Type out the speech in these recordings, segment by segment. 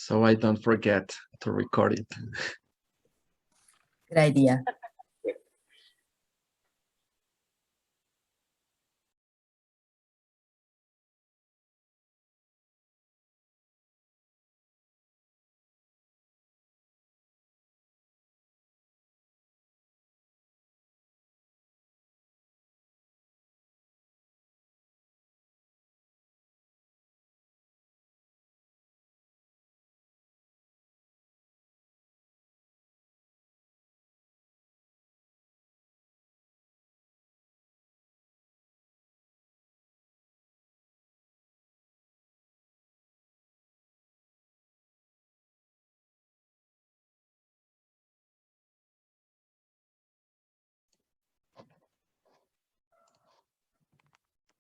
so I don't forget to record it. Good idea.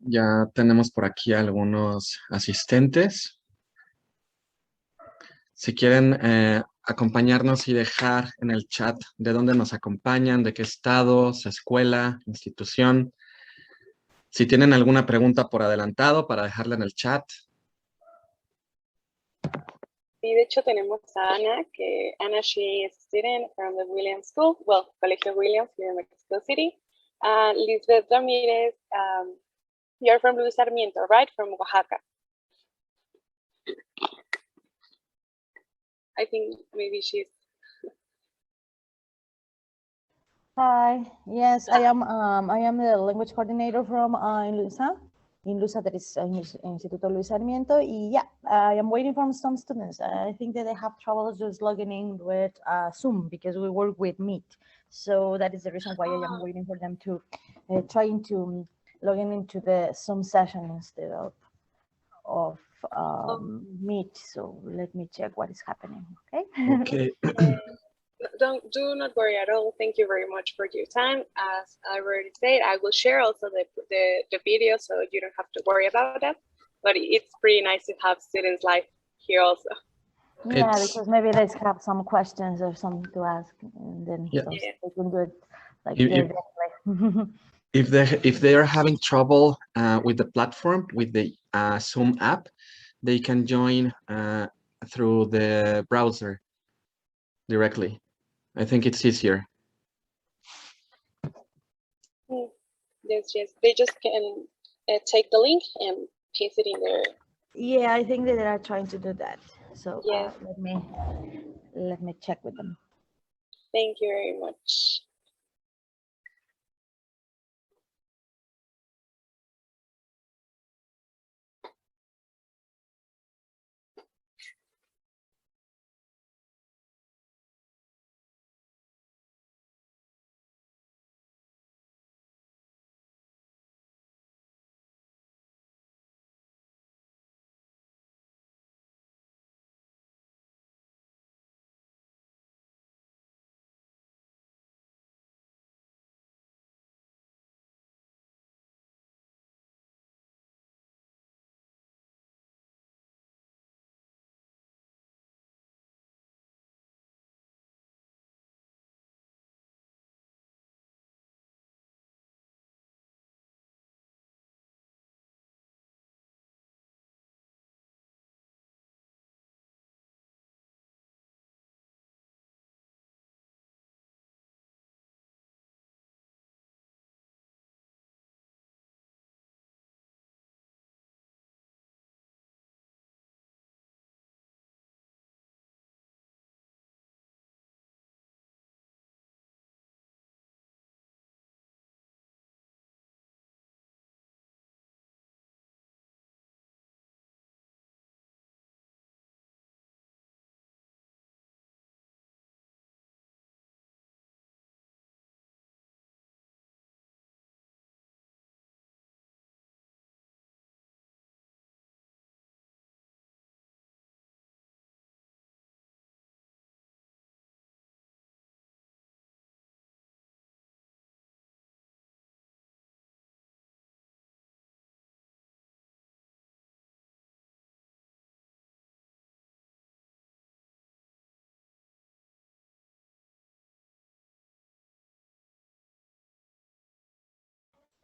Ya tenemos por aquí algunos asistentes. Si quieren acompañarnos y dejar en el chat de dónde nos acompañan, de qué estados, escuela, institución. Si tienen alguna pregunta por adelantado para dejarla en el chat. Sí, de hecho tenemos a Ana, que Ana, she is a student from the Williams School, well, Colegio Williams here in Mexico City. Lisbeth Ramirez, you're from Luis Sarmiento, right? From Oaxaca. I think maybe she's... Hi, yes, I am the language coordinator from INLUSA. INLUSA, that is Instituto Luis Sarmiento. Yeah, I am waiting for some students. I think that they have trouble just logging in with Zoom because we work with Meet. So that is the reason why I am waiting for them to trying to log into the Zoom session instead of Meet. So let me check what is happening. Okay. Okay. Do not worry at all. Thank you very much for your time. As I already said, I will share also the video so you don't have to worry about that. But it's pretty nice to have students live here also. Yeah, because maybe they have some questions or something to ask, and then they can do it like if they are having trouble with the platform, with the Zoom app, they can join through the browser directly. I think it's easier. Yes, they just can take the link and paste it in there. Yeah, I think that they are trying to do that. So yeah. let me check with them. Thank you very much.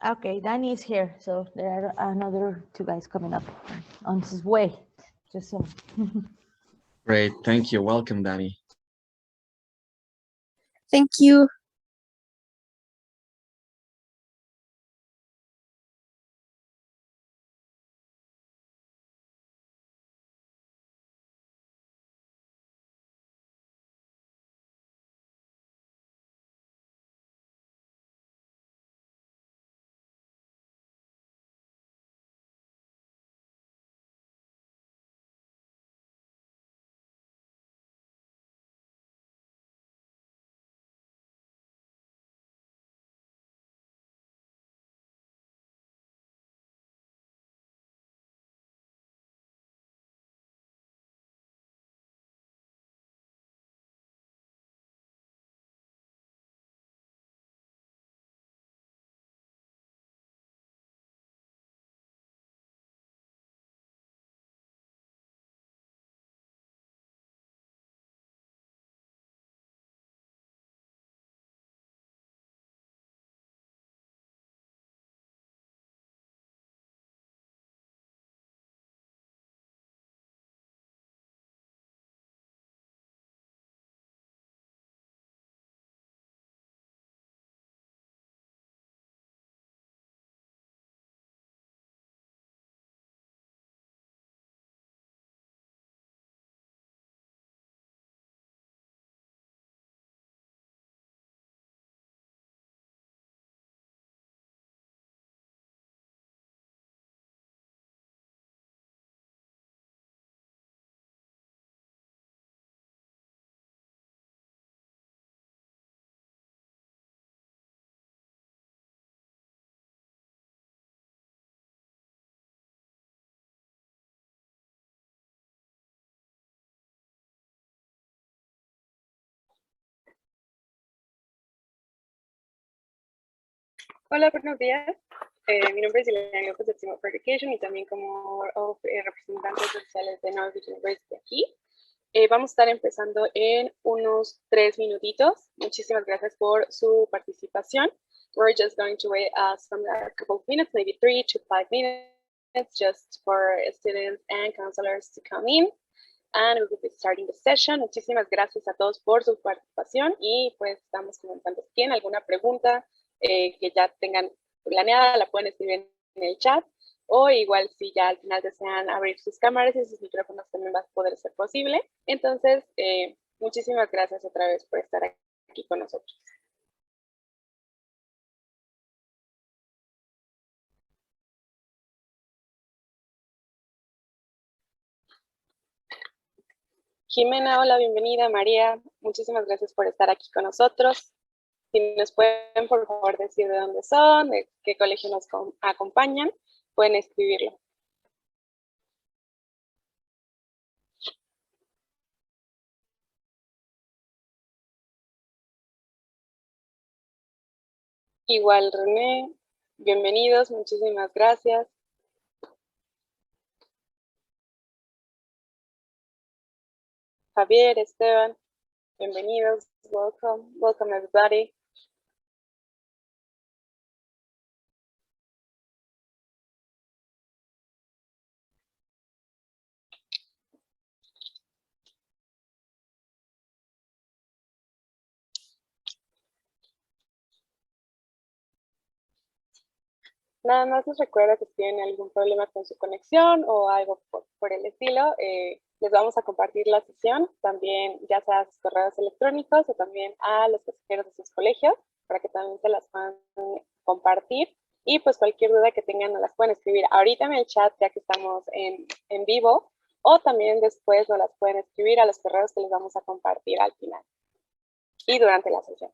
Okay, Danny is here, so there are another two guys coming up on his way. Just so. Great, thank you. Welcome, Danny. Thank you. Hola, buenos días. Mi nombre es Ileana López del Team of Education y también como representantes sociales de Northwood University aquí. Vamos a estar empezando en unos 3 minutitos. Muchísimas gracias por su participación. We're just going to wait some a couple of minutes, maybe 3 to 5 minutes, just for students and counselors to come in. And we will be starting the session. Muchísimas gracias a todos por su participación y pues estamos comenzando. Si tienen alguna pregunta que ya tengan planeada, la pueden escribir en el chat, o igual si ya al final desean abrir sus cámaras y sus micrófonos también va a poder ser posible. Entonces, muchísimas gracias otra vez por estar aquí con nosotros. Jimena, hola, bienvenida. María, muchísimas gracias por estar aquí con nosotros. Si nos pueden, por favor, decir de dónde son, de qué colegio nos acompañan, pueden escribirlo. Igual, René, bienvenidos, muchísimas gracias. Javier, Esteban, bienvenidos, welcome everybody. Nada más les recuerdo que si tienen algún problema con su conexión o algo por el estilo, les vamos a compartir la sesión también, ya sea a sus correos electrónicos o también a los consejeros de sus colegios, para que también se las puedan compartir. Y pues cualquier duda que tengan nos las pueden escribir ahorita en el chat, ya que estamos en vivo, o también después nos las pueden escribir a los correos que les vamos a compartir al final y durante la sesión.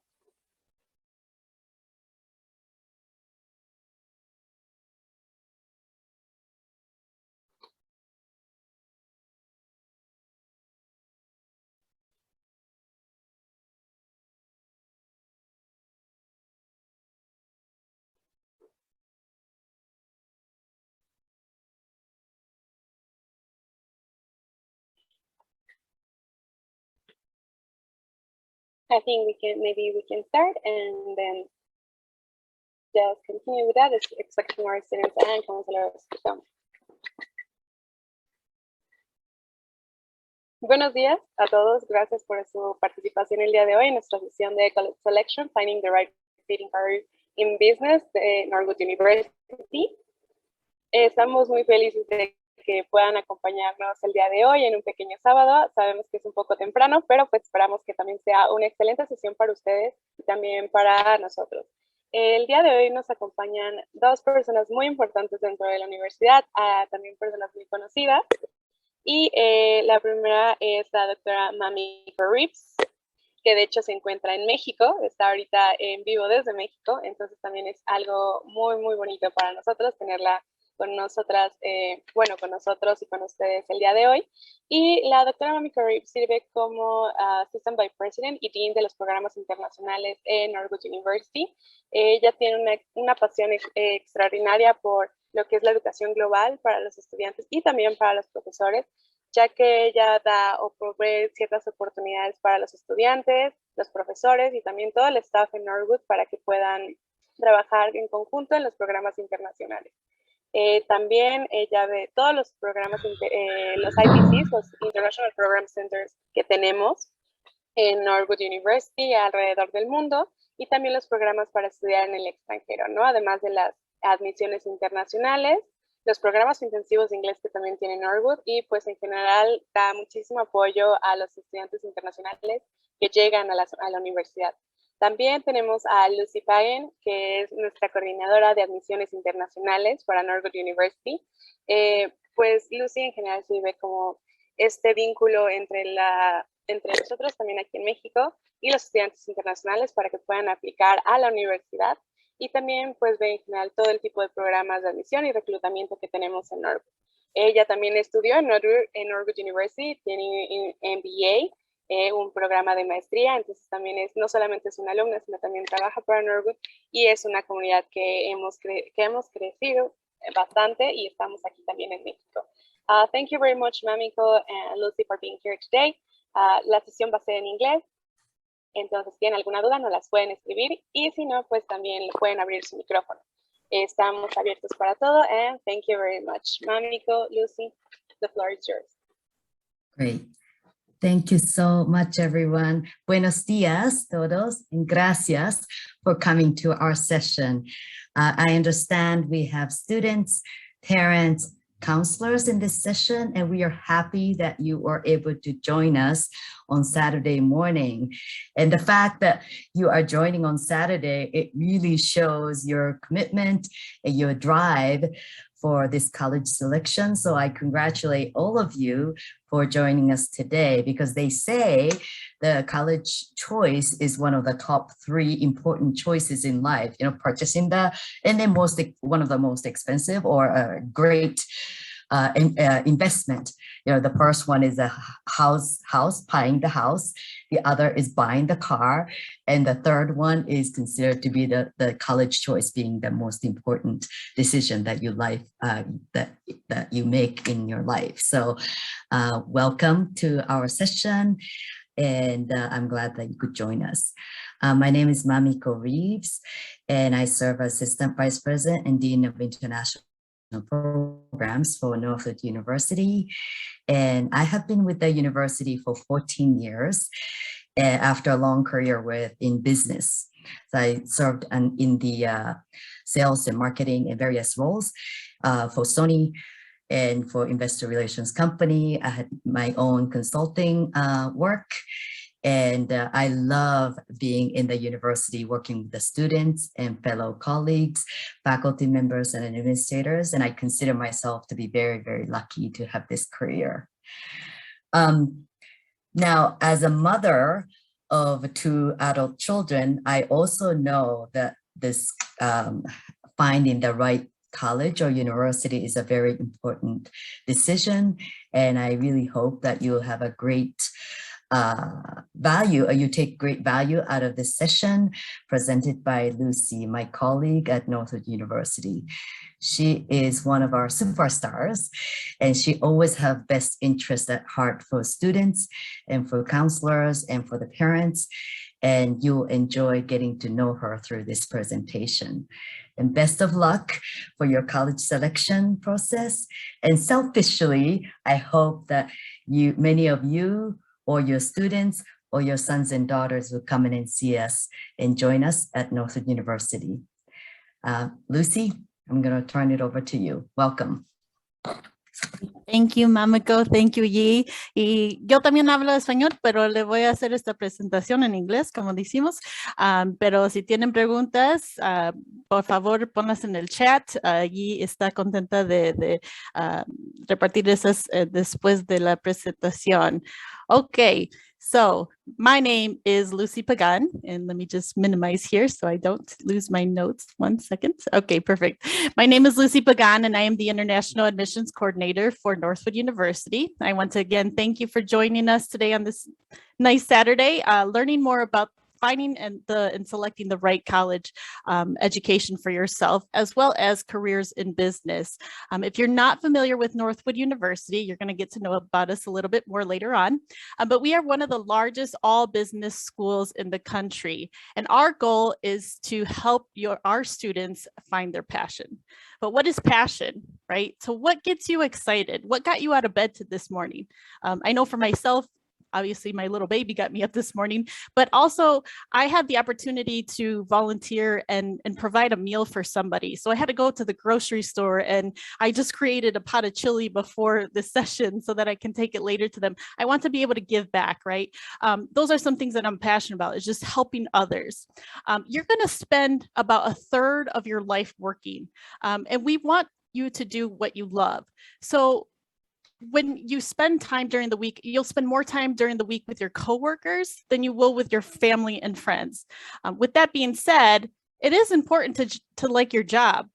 I think maybe we can start and then just continue with that, expecting our students and counselors to come. Buenos días a todos. Gracias por su participación el día de hoy en nuestra sesión de College Selection, Finding the Right Fitting Career in Business de Northwood University. Estamos muy felices de que puedan acompañarnos el día de hoy en un pequeño sábado. Sabemos que es un poco temprano, pero pues esperamos que también sea una excelente sesión para ustedes y también para nosotros. El día de hoy nos acompañan dos personas muy importantes dentro de la universidad, también personas muy conocidas. Y la primera es la doctora Mamiko Reeves, que de hecho se encuentra en México, está ahorita en vivo desde México, entonces también es algo muy, muy bonito para nosotros tenerla con nosotras, con nosotros y con ustedes el día de hoy. Y la doctora Mamiko Reeves sirve como Assistant Vice President y Dean de los programas internacionales en Northwood University. Ella tiene una pasión extraordinaria por lo que es la educación global para los estudiantes y también para los profesores, ya que ella da o provee ciertas oportunidades para los estudiantes, los profesores y también todo el staff en Northwood para que puedan trabajar en conjunto en los programas internacionales. También ella ve todos los programas, los IPCs, los International Program Centers que tenemos en Northwood University alrededor del mundo y también los programas para estudiar en el extranjero, ¿no? Además de las admisiones internacionales, los programas intensivos de inglés que también tiene Northwood y pues en general da muchísimo apoyo a los estudiantes internacionales que llegan a la universidad. También tenemos a Lucy Pagen, que es nuestra coordinadora de admisiones internacionales para Northwood University. Pues Lucy en general sirve como este vínculo entre nosotros también aquí en México y los estudiantes internacionales para que puedan aplicar a la universidad y también pues ve en general todo el tipo de programas de admisión y reclutamiento que tenemos en Northwood. Ella también estudió en Northwood University, tiene un MBA, un programa de maestría, entonces también no solamente es una alumna, sino también trabaja para Northwood y es una comunidad que hemos crecido bastante y estamos aquí también en México. Thank you very much, Mamiko and Lucy, for being here today. La sesión va a ser en inglés, entonces si tienen alguna duda nos las pueden escribir y si no, pues también pueden abrir su micrófono. Estamos abiertos para todo and thank you very much. Mamiko, Lucy, the floor is yours. Great. Thank you so much, everyone. Buenos días, todos, and gracias for coming to our session. I understand we have students, parents, counselors in this session, and we are happy that you are able to join us on Saturday morning. And the fact that you are joining on Saturday, it really shows your commitment and your drive for this college selection. So I congratulate all of you for joining us today, because they say the college choice is one of the top 3 important choices in life, you know, purchasing and then one of the most expensive or a great investment. You know, the first one is a house, buying the house. The other is buying the car. And the third one is considered to be the college choice, being the most important decision that that you make in your life. So welcome to our session. And I'm glad that you could join us. My name is Mamiko Reeves, and I serve as Assistant Vice President and Dean of International Programs for Northwood University. And I have been with the university for 14 years after a long career in business. So I served in the sales and marketing and various roles for Sony and for investor relations company. I had my own consulting work. And I love being in the university, working with the students and fellow colleagues, faculty members and administrators. And I consider myself to be very, very lucky to have this career. Now, as a mother of 2 adult children, I also know that this finding the right college or university is a very important decision. And I really hope that you'll have a great you take great value out of this session presented by Lucy, my colleague at Northwood University. She is one of our superstars, and she always has best interest at heart for students and for counselors and for the parents. and you'll enjoy getting to know her through this presentation. And best of luck for your college selection process. And selfishly, I hope that many of you or your students or your sons and daughters will come in and see us and join us at Northwood University. Lucy, I'm going to turn it over to you. Welcome. Thank you, Mamiko. Thank you, Yi. Y yo también hablo español, pero le voy a hacer esta presentación en inglés, como decimos. Pero si tienen preguntas, por favor, ponlas en el chat. Yi está contenta de repartir esas después de la presentación. Okay. So my name is Lucy Pagan, and let me just minimize here so I don't lose my notes. 1 second. Okay, perfect. My name is Lucy Pagan, and I am the International Admissions Coordinator for Northwood University. I want to again thank you for joining us today on this nice Saturday, learning more about finding and selecting the right college education for yourself, as well as careers in business. If you're not familiar with Northwood University, you're going to get to know about us a little bit more later on. But we are one of the largest all business schools in the country. And our goal is to help our students find their passion. But what is passion, right? So what gets you excited? What got you out of bed this morning? I know for myself, obviously, my little baby got me up this morning, but also I had the opportunity to volunteer and provide a meal for somebody. So I had to go to the grocery store, and I just created a pot of chili before the session so that I can take it later to them. I want to be able to give back, right? Those are some things that I'm passionate about, is just helping others. You're going to spend about 1/3 of your life working, and we want you to do what you love. So when you spend time during the week, you'll spend more time during the week with your coworkers than you will with your family and friends. With that being said, it is important to like your job.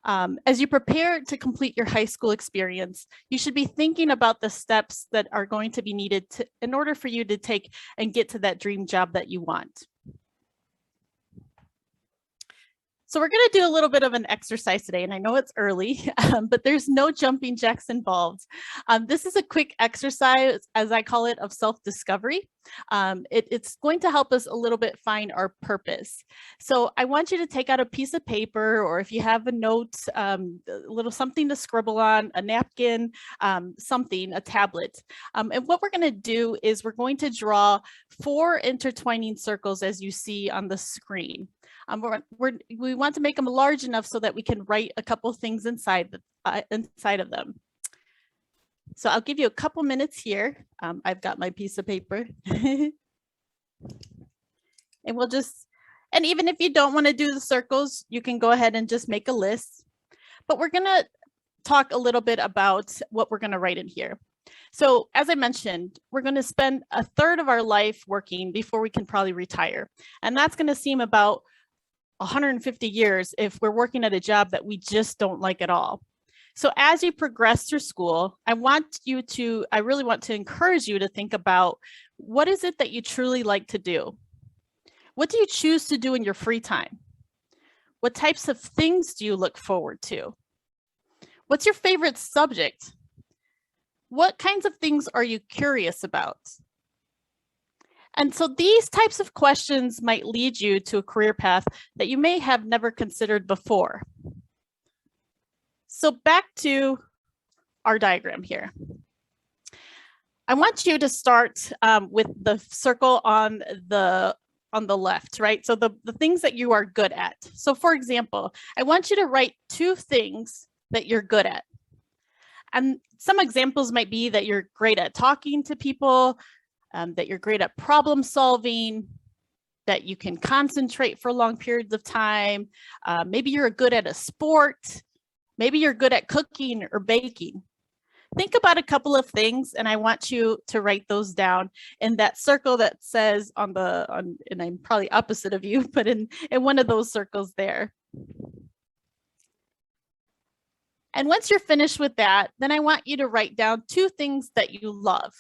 As you prepare to complete your high school experience, you should be thinking about the steps that are going to be needed in order for you to take and get to that dream job that you want. So we're going to do a little bit of an exercise today, and I know it's early, but there's no jumping jacks involved. This is a quick exercise, as I call it, of self-discovery. It's going to help us a little bit find our purpose. So I want you to take out a piece of paper, or if you have a note, a little something to scribble on, a napkin, a tablet. And what we're going to do is we're going to draw 4 intertwining circles, as you see on the screen. We want to make them large enough so that we can write a couple things inside of them. So I'll give you a couple minutes here. I've got my piece of paper. And even if you don't want to do the circles, you can go ahead and just make a list. But we're going to talk a little bit about what we're going to write in here. So as I mentioned, we're going to spend 1/3 of our life working before we can probably retire. And that's going to seem about 150 years if we're working at a job that we just don't like at all. So as you progress through school, I really want to encourage you to think about, what is it that you truly like to do? What do you choose to do in your free time? What types of things do you look forward to? What's your favorite subject? What kinds of things are you curious about? And so these types of questions might lead you to a career path that you may have never considered before. So back to our diagram here. I want you to start with the circle on the left, right? So the things that you are good at. So for example, I want you to write 2 things that you're good at. And some examples might be that you're great at talking to people, that you're great at problem solving, that you can concentrate for long periods of time. Maybe you're good at a sport. Maybe you're good at cooking or baking. Think about a couple of things, and I want you to write those down in that circle that says and I'm probably opposite of you, but in one of those circles there. And once you're finished with that, then I want you to write down 2 things that you love.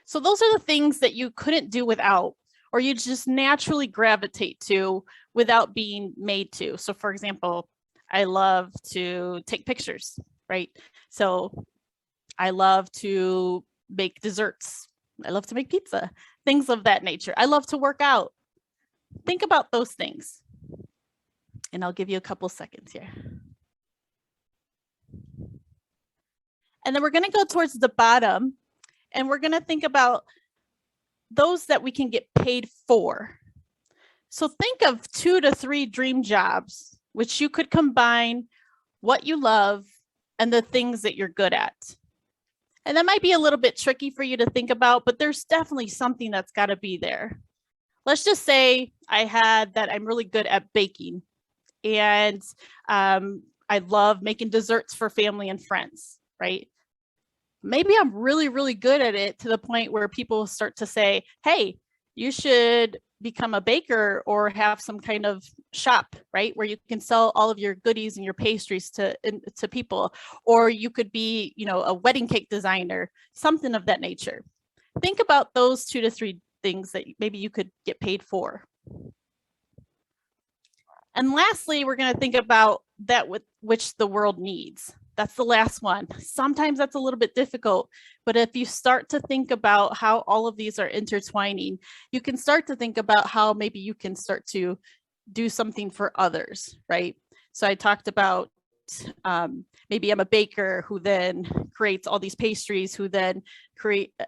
So those are the things that you couldn't do without, or you just naturally gravitate to without being made to. So for example, I love to take pictures, right? So I love to make desserts. I love to make pizza, things of that nature. I love to work out. think about those things. And I'll give you a couple seconds here. And then we're going to go towards the bottom, and we're going to think about those that we can get paid for. So think of 2 to 3 dream jobs, which you could combine what you love and the things that you're good at. And that might be a little bit tricky for you to think about, but there's definitely something that's got to be there. Let's just say I had that I'm really good at baking, and I love making desserts for family and friends, right? Maybe I'm really, really good at it to the point where people start to say, hey, you should become a baker or have some kind of shop, right? Where you can sell all of your goodies and your pastries to people, or you could be, you know, a wedding cake designer, something of that nature. Think about those 2 to 3 things that maybe you could get paid for. And lastly, we're going to think about that which the world needs. That's the last one. Sometimes that's a little bit difficult, but if you start to think about how all of these are intertwining, you can start to think about how maybe you can start to do something for others, right? So I talked about maybe I'm a baker who then creates all these pastries, who then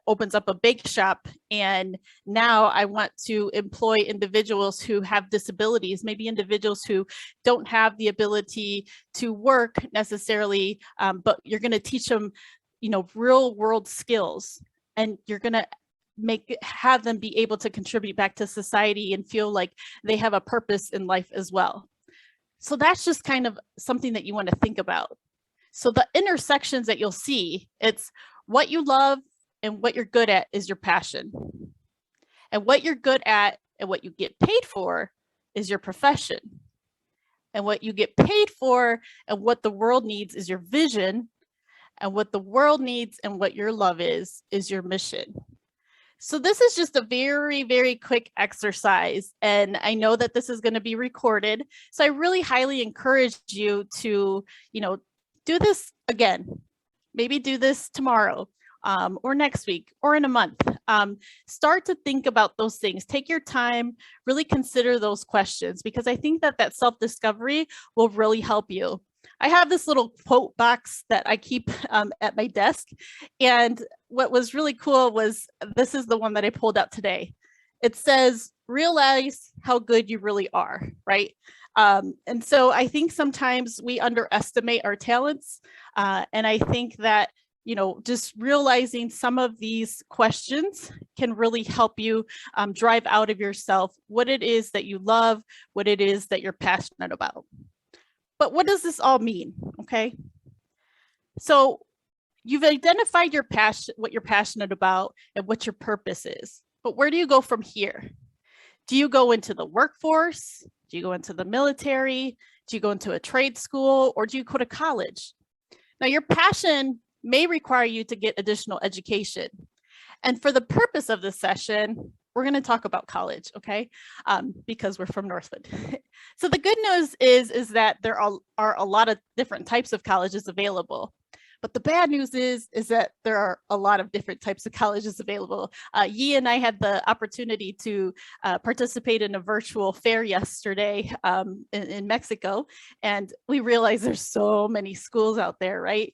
opens up a bake shop. And now I want to employ individuals who have disabilities, maybe individuals who don't have the ability to work necessarily, but you're going to teach them, you know, real world skills, and you're going to have them be able to contribute back to society and feel like they have a purpose in life as well. So that's just kind of something that you want to think about. So the intersections that you'll see, it's what you love and what you're good at is your passion. And what you're good at and what you get paid for is your profession. And what you get paid for and what the world needs is your vision. And what the world needs and what your love is your mission. So this is just a very, very quick exercise, and I know that this is going to be recorded. So I really highly encourage you to, you know, do this again, maybe do this tomorrow or next week or in a month. Start to think about those things. Take your time, really consider those questions, because I think that self-discovery will really help you. I have this little quote box that I keep at my desk. And what was really cool was, this is the one that I pulled out today. It says, realize how good you really are, right? And so I think sometimes we underestimate our talents. And I think that, you know, just realizing some of these questions can really help you drive out of yourself what it is that you love, what it is that you're passionate about. But what does this all mean? Okay. So you've identified your passion, what you're passionate about, and what your purpose is. But where do you go from here? Do you go into the workforce? Do you go into the military? Do you go into a trade school? Or do you go to college? Now, your passion may require you to get additional education. And for the purpose of this session, we're going to talk about college, okay? Because we're from Northwood. So the good news is that there are a lot of different types of colleges available. But the bad news is that there are a lot of different types of colleges available. Yi and I had the opportunity to participate in a virtual fair yesterday in Mexico, and we realized there's so many schools out there, right?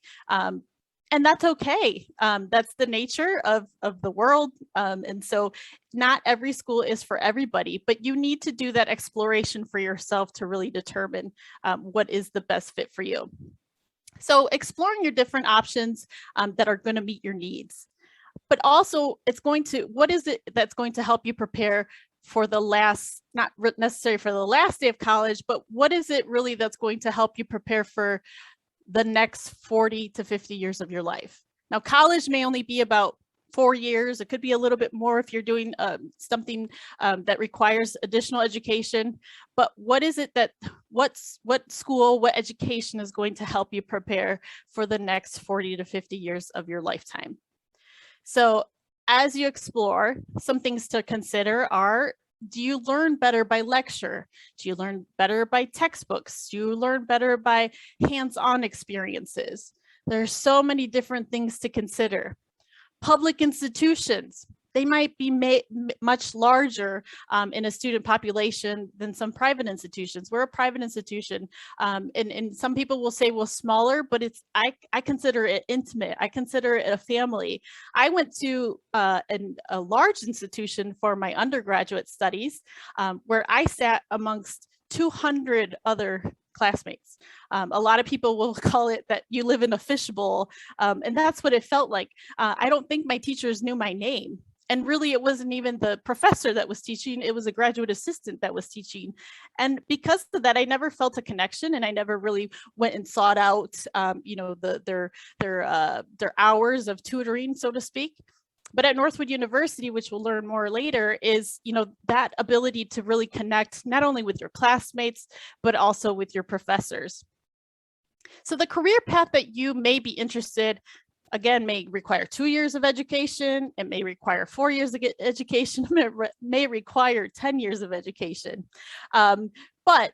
And that's okay. That's the nature of the world. And so not every school is for everybody, but you need to do that exploration for yourself to really determine what is the best fit for you. So exploring your different options that are going to meet your needs, but also what is it that's going to help you prepare for the last, not necessarily for the last day of college, but what is it really that's going to help you prepare for the next 40 to 50 years of your life? Now, college may only be about 4 years. It could be a little bit more if you're doing something that requires additional education. But what is it what school, what education is going to help you prepare for the next 40 to 50 years of your lifetime? So as you explore, some things to consider are, do you learn better by lecture? Do you learn better by textbooks? Do you learn better by hands-on experiences? There are so many different things to consider. Public institutions. they might be much larger in a student population than some private institutions. We're a private institution, and some people will say, well, smaller, but I consider it intimate. I consider it a family. I went to a large institution for my undergraduate studies, where I sat amongst 200 other classmates. A lot of people will call it that you live in a fishbowl, and that's what it felt like. I don't think my teachers knew my name. And really, it wasn't even the professor that was teaching, it was a graduate assistant that was teaching. And because of that, I never felt a connection, and I never really went and sought out, you know, their hours of tutoring, so to speak. But at Northwood University, which we'll learn more later, is, you know, that ability to really connect not only with your classmates, but also with your professors. So the career path that you may be interested, again, may require 2 years of education. It may require 4 years of education. It may require 10 years of education. But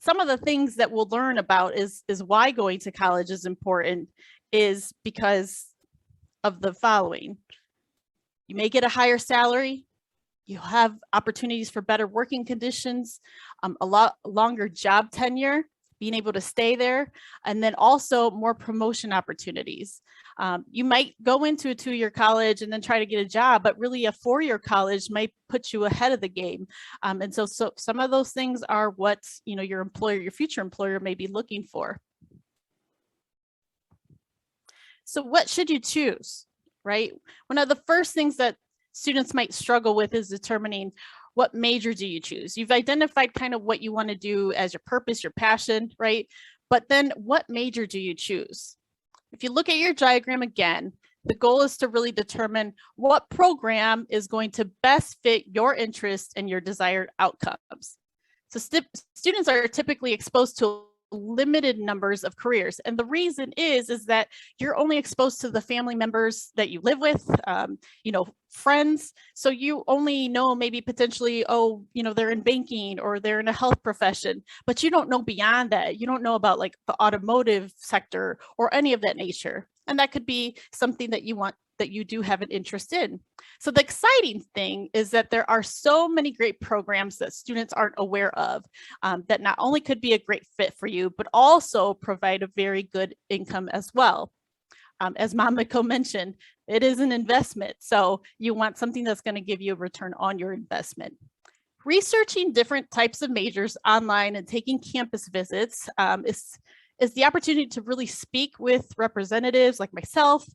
some of the things that we'll learn about is why going to college is important, is because of the following. You may get a higher salary. You'll have opportunities for better working conditions, a lot longer job tenure, being able to stay there, and then also more promotion opportunities. You might go into a 2-year college and then try to get a job, but really a 4-year college might put you ahead of the game. And so some of those things are what, you know, your employer, your future employer may be looking for. So what should you choose, right? One of the first things that students might struggle with is determining what major do you choose. You've identified kind of what you want to do as your purpose, your passion, right? But then what major do you choose? If you look at your diagram again, the goal is to really determine what program is going to best fit your interests and your desired outcomes. So students are typically exposed to limited numbers of careers. And the reason is that you're only exposed to the family members that you live with, you know, friends. So you only know maybe potentially, oh, you know, they're in banking or they're in a health profession, but you don't know beyond that. You don't know about like the automotive sector or any of that nature. And that could be something that you want, that you do have an interest in. So the exciting thing is that there are so many great programs that students aren't aware of, that not only could be a great fit for you, but also provide a very good income as well. As Mamiko mentioned, it is an investment. So you want something that's going to give you a return on your investment. Researching different types of majors online and taking campus visits is the opportunity to really speak with representatives like myself,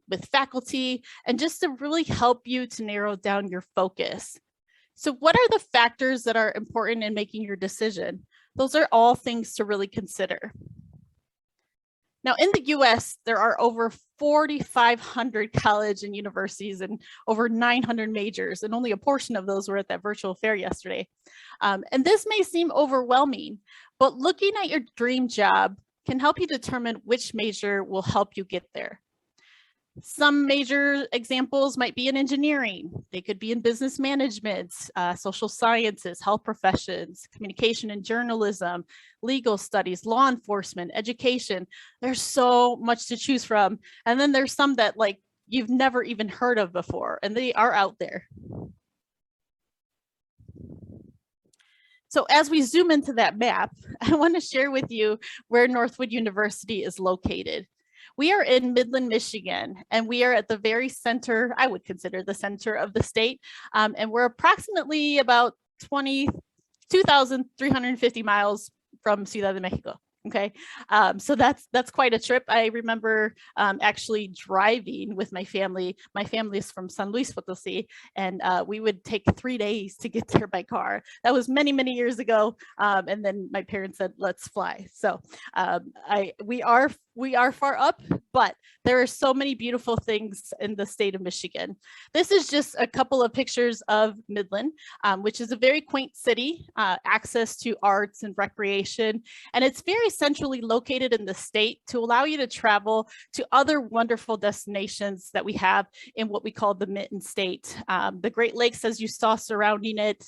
with faculty, and just to really help you to narrow down your focus. So what are the factors that are important in making your decision? Those are all things to really consider. Now, in the US, there are over 4,500 colleges and universities and over 900 majors, and only a portion of those were at that virtual fair yesterday. And this may seem overwhelming, but looking at your dream job can help you determine which major will help you get there. Some major examples might be in engineering. They could be in business management, social sciences, health professions, communication and journalism, legal studies, law enforcement, education. There's so much to choose from. And then there's some that like you've never even heard of before, and they are out there. So as we zoom into that map, I want to share with you where Northwood University is located. We are in Midland, Michigan, and we are at the very center, I would consider the center of the state, and we're approximately about 22,350 miles from Ciudad de Mexico. Okay, so that's quite a trip. I remember actually driving with my family. My family is from San Luis Potosí, and we would take 3 days to get there by car. That was many, many years ago. And then my parents said, let's fly. So we are far up, but there are so many beautiful things in the state of Michigan. This is just a couple of pictures of Midland, which is a very quaint city, access to arts and recreation, and it's very very centrally located in the state to allow you to travel to other wonderful destinations that we have in what we call the Mitten State. The Great Lakes, as you saw surrounding it,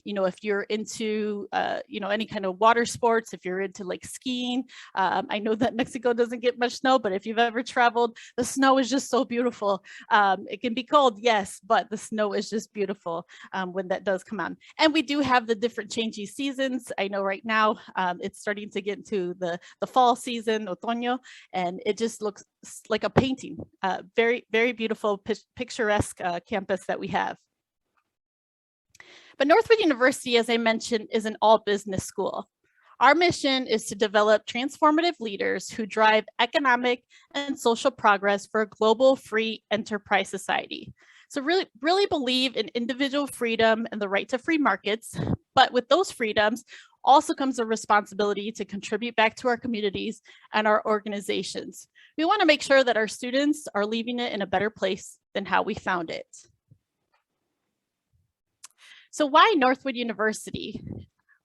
you know, if you're into, you know, any kind of water sports, if you're into like skiing, I know that Mexico doesn't get much snow, but if you've ever traveled, the snow is just so beautiful. It can be cold, yes, but the snow is just beautiful when that does come on. And we do have the different changing seasons. I know right now it's starting to get into the fall season, otoño, and it just looks like a painting. Very, very beautiful, picturesque campus that we have. But Northwood University, as I mentioned, is an all business school. Our mission is to develop transformative leaders who drive economic and social progress for a global free enterprise society. So really believe in individual freedom and the right to free markets, but with those freedoms also comes a responsibility to contribute back to our communities and our organizations. We want to make sure that our students are leaving it in a better place than how we found it. So why Northwood University?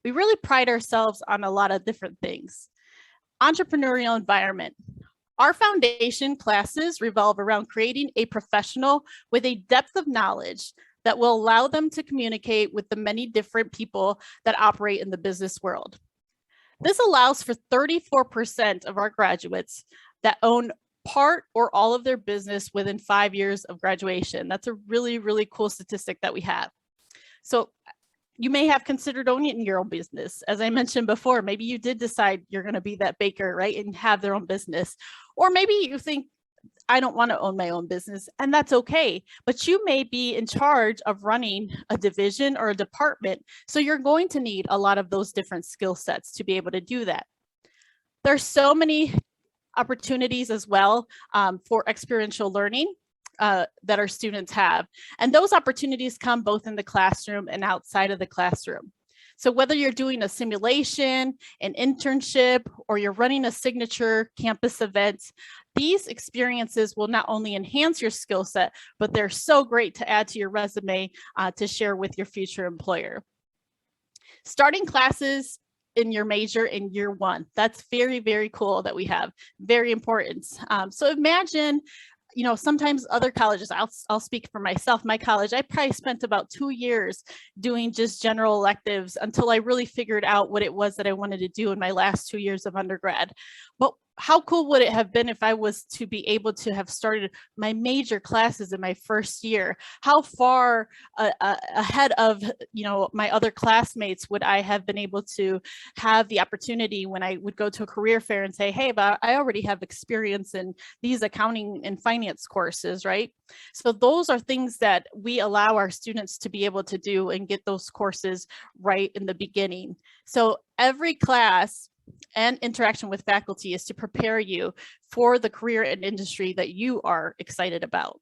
We really pride ourselves on a lot of different things. Entrepreneurial environment. Our foundation classes revolve around creating a professional with a depth of knowledge that will allow them to communicate with the many different people that operate in the business world. This allows for 34% of our graduates that own part or all of their business within 5 years of graduation. That's a really, really cool statistic that we have. So you may have considered owning your own business. As I mentioned before, maybe you did decide you're going to be that baker, right, and have their own business. Or maybe you think, I don't want to own my own business, and that's okay. But you may be in charge of running a division or a department. So you're going to need a lot of those different skill sets to be able to do that. There's so many opportunities as well for experiential learning that our students have. And those opportunities come both in the classroom and outside of the classroom. So whether you're doing a simulation, an internship, or you're running a signature campus event, these experiences will not only enhance your skill set, but they're so great to add to your resume to share with your future employer. Starting classes in your major in year one. That's very, very cool that we have. Very important. So imagine, you know, sometimes other colleges, I'll speak for myself, my college, I probably spent about 2 years doing just general electives until I really figured out what it was that I wanted to do in my last 2 years of undergrad. But how cool would it have been if I was to be able to have started my major classes in my first year? How far ahead of, you know, my other classmates would I have been able to have the opportunity when I would go to a career fair and say, hey, but I already have experience in these accounting and finance courses, right? So those are things that we allow our students to be able to do and get those courses right in the beginning. So every class and interaction with faculty is to prepare you for the career and industry that you are excited about.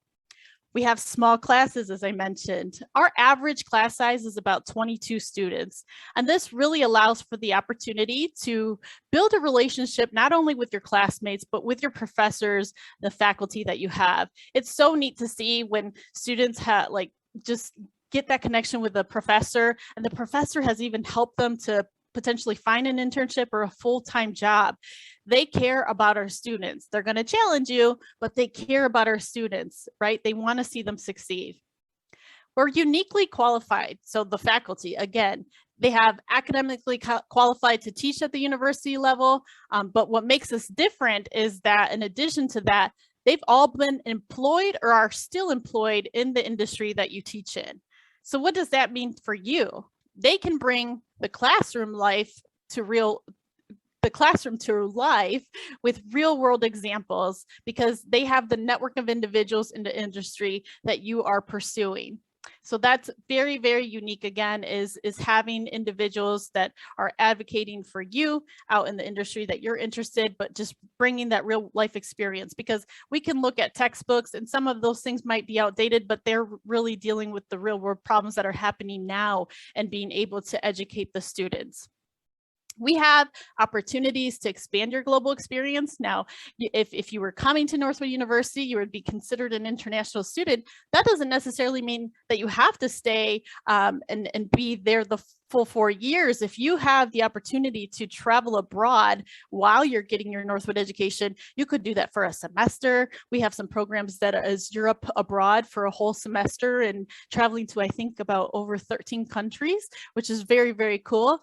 We have small classes, as I mentioned. Our average class size is about 22 students, and this really allows for the opportunity to build a relationship not only with your classmates, but with your professors, the faculty that you have. It's so neat to see when students have just get that connection with the professor, and the professor has even helped them to potentially find an internship or a full-time job. They care about our students. They're going to challenge you, but they care about our students, right? They want to see them succeed. We're uniquely qualified. So the faculty, again, they have academically qualified to teach at the university level. But what makes us different is that in addition to that, they've all been employed or are still employed in the industry that you teach in. So what does that mean for you? They can bring the classroom life to life with real world examples because they have the network of individuals in the industry that you are pursuing. So that's very, very unique, again, is having individuals that are advocating for you out in the industry that you're interested, but just bringing that real life experience, because we can look at textbooks and some of those things might be outdated, but they're really dealing with the real world problems that are happening now and being able to educate the students. We have opportunities to expand your global experience. Now, if you were coming to Northwood University, you would be considered an international student. That doesn't necessarily mean that you have to stay and be there the full 4 years, if you have the opportunity to travel abroad while you're getting your Northwood education, you could do that for a semester. We have some programs that is Europe abroad for a whole semester and traveling to, I think, about over 13 countries, which is very, very cool.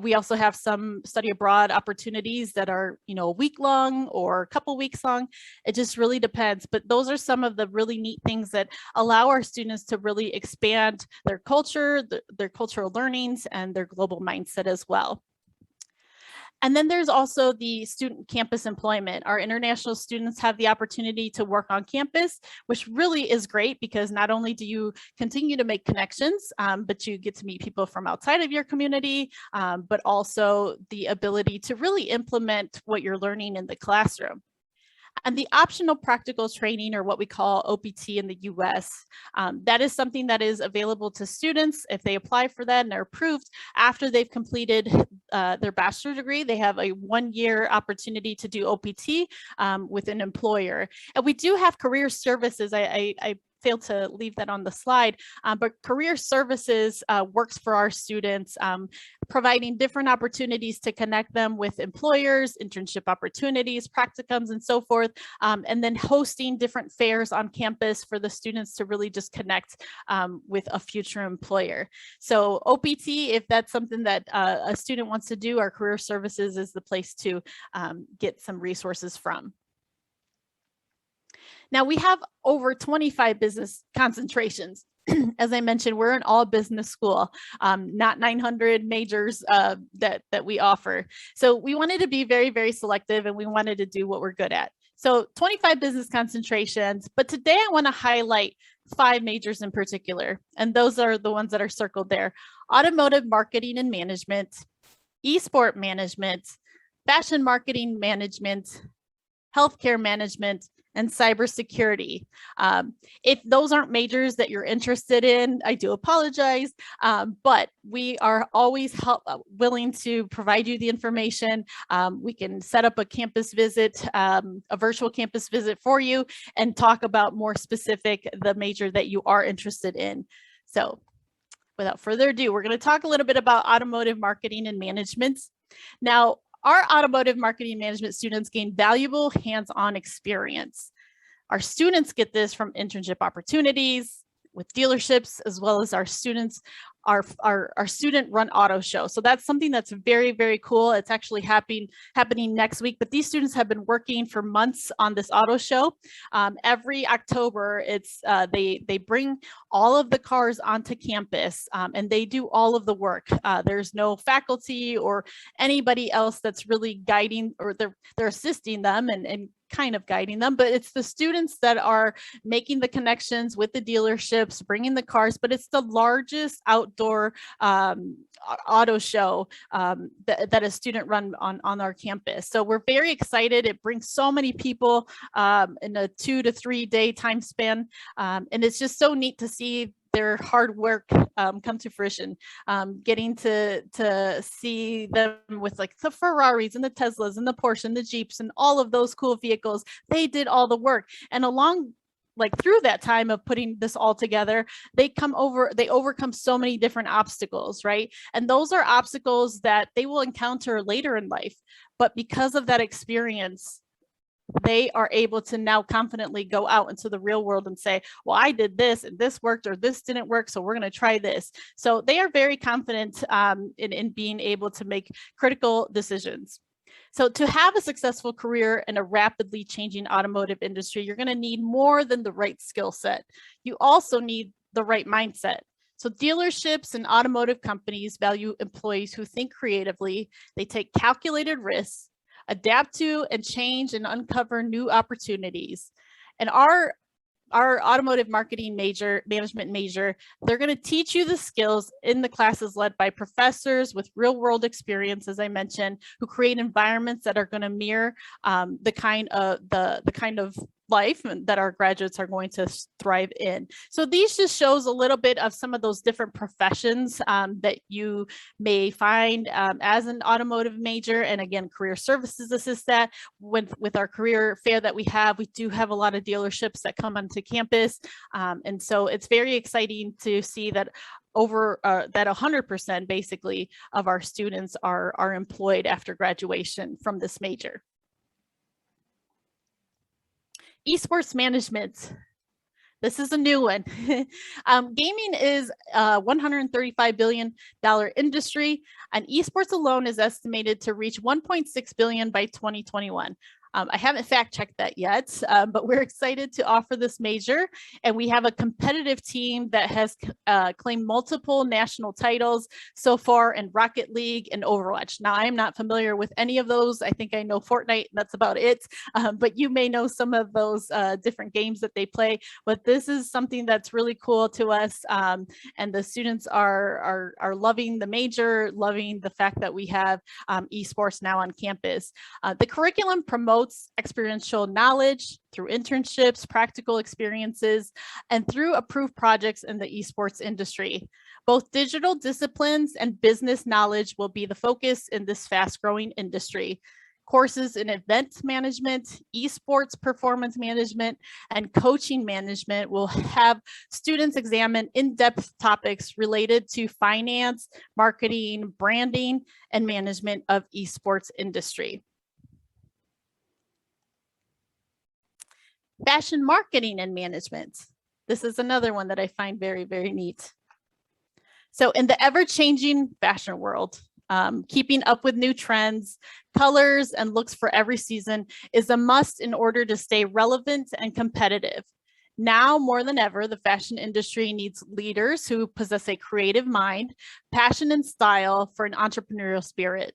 We also have some study abroad opportunities that are, you know, a week long or a couple weeks long. It just really depends. But those are some of the really neat things that allow our students to really expand their culture, their cultural learnings, and their global mindset as well. And then there's also the student campus employment. Our international students have the opportunity to work on campus, which really is great because not only do you continue to make connections, but you get to meet people from outside of your community, but also the ability to really implement what you're learning in the classroom. And the optional practical training, or what we call OPT in the US, that is something that is available to students if they apply for that and are approved after they've completed their bachelor's degree. They have a 1-year opportunity to do OPT with an employer. And we do have career services. I failed to leave that on the slide, but career services works for our students, providing different opportunities to connect them with employers, internship opportunities, practicums, and so forth, and then hosting different fairs on campus for the students to really just connect with a future employer. So OPT, if that's something that a student wants to do, our career services is the place to get some resources from. Now we have over 25 business concentrations. As I mentioned, we're an all business school, not 900 majors that we offer. So we wanted to be very, very selective, and we wanted to do what we're good at. So 25 business concentrations, but today I want to highlight 5 majors in particular, and those are the ones that are circled there: automotive marketing and management, esport management, fashion marketing management, healthcare management, and cybersecurity. If those aren't majors that you're interested in, I do apologize, but we are always willing to provide you the information. We can set up a campus visit, a virtual campus visit for you, and talk about more specific the major that you are interested in. So without further ado, we're going to talk a little bit about automotive marketing and management. Now, our automotive marketing management students gain valuable hands-on experience. Our students get this from internship opportunities with dealerships, as well as our students, our student-run auto show. So that's something that's very, very cool. It's actually happening next week, but these students have been working for months on this auto show. Every October, they bring all of the cars onto campus, and they do all of the work. There's no faculty or anybody else that's really guiding, or they're assisting them and kind of guiding them, but it's the students that are making the connections with the dealerships, bringing the cars, but it's the largest outdoor auto show that is student run on our campus. So we're very excited. It brings so many people in a 2 to 3 day time span. And it's just so neat to see their hard work come to fruition, getting to see them with like the Ferraris and the Teslas and the Porsche and the Jeeps and all of those cool vehicles. They did all the work, and through that time of putting this all together, they overcome so many different obstacles, right? And those are obstacles that they will encounter later in life, but because of that experience, they are able to now confidently go out into the real world and say, well, I did this and this worked, or this didn't work, so we're going to try this. So they are very confident in being able to make critical decisions. So to have a successful career in a rapidly changing automotive industry, you're going to need more than the right skill set. You also need the right mindset. So dealerships and automotive companies value employees who think creatively, they take calculated risks, adapt to and change and uncover new opportunities. And our automotive marketing management major, they're going to teach you the skills in the classes led by professors with real world experience, as I mentioned, who create environments that are going to mirror the kind of life that our graduates are going to thrive in. So these just shows a little bit of some of those different professions that you may find as an automotive major, and again, career services assist that. With our career fair that we do have a lot of dealerships that come onto campus, and so it's very exciting to see that that 100% basically of our students are employed after graduation from this major. Esports management. This is a new one. Gaming is a $135 billion industry, and esports alone is estimated to reach $1.6 billion by 2021. I haven't fact checked that yet, but we're excited to offer this major, and we have a competitive team that has claimed multiple national titles so far in Rocket League and Overwatch. Now, I'm not familiar with any of those. I think I know Fortnite, that's about it, but you may know some of those different games that they play, but this is something that's really cool to us, and the students are loving the major, loving the fact that we have esports now on campus. The curriculum promotes experiential knowledge through internships, practical experiences, and through approved projects in the esports industry. Both digital disciplines and business knowledge will be the focus in this fast-growing industry. Courses in event management, esports performance management, and coaching management will have students examine in-depth topics related to finance, marketing, branding, and management of esports industry. Fashion marketing and management. This is another one that I find very, very neat. So in the ever-changing fashion world, keeping up with new trends, colors, and looks for every season is a must in order to stay relevant and competitive. Now more than ever, the fashion industry needs leaders who possess a creative mind, passion, and style for an entrepreneurial spirit.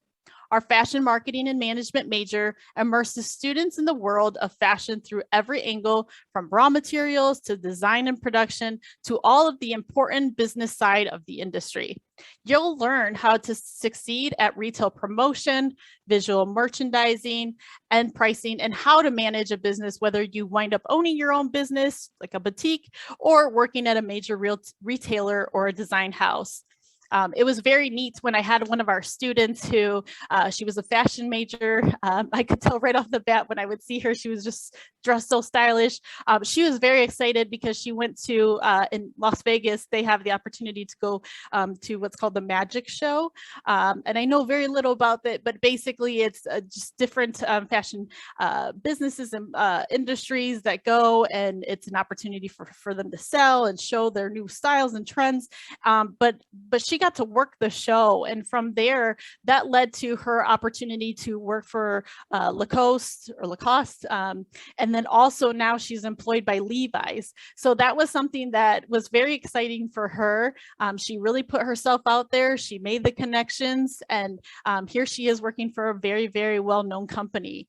Our fashion marketing and management major immerses students in the world of fashion through every angle, from raw materials to design and production to all of the important business side of the industry. You'll learn how to succeed at retail promotion, visual merchandising, and pricing, and how to manage a business, whether you wind up owning your own business, like a boutique, or working at a major retailer or a design house. It was very neat when I had one of our students who, she was a fashion major. I could tell right off the bat when I would see her, she was just dressed so stylish. She was very excited because she went to, in Las Vegas, they have the opportunity to go to what's called the Magic Show. And I know very little about that, but basically it's just different fashion businesses and industries that go, and it's an opportunity for them to sell and show their new styles and trends. But she got to work the show, and from there that led to her opportunity to work for Lacoste, and then also now she's employed by Levi's. So that was something that was very exciting for her. She really put herself out there, she made the connections, and here she is working for a very, very well-known company.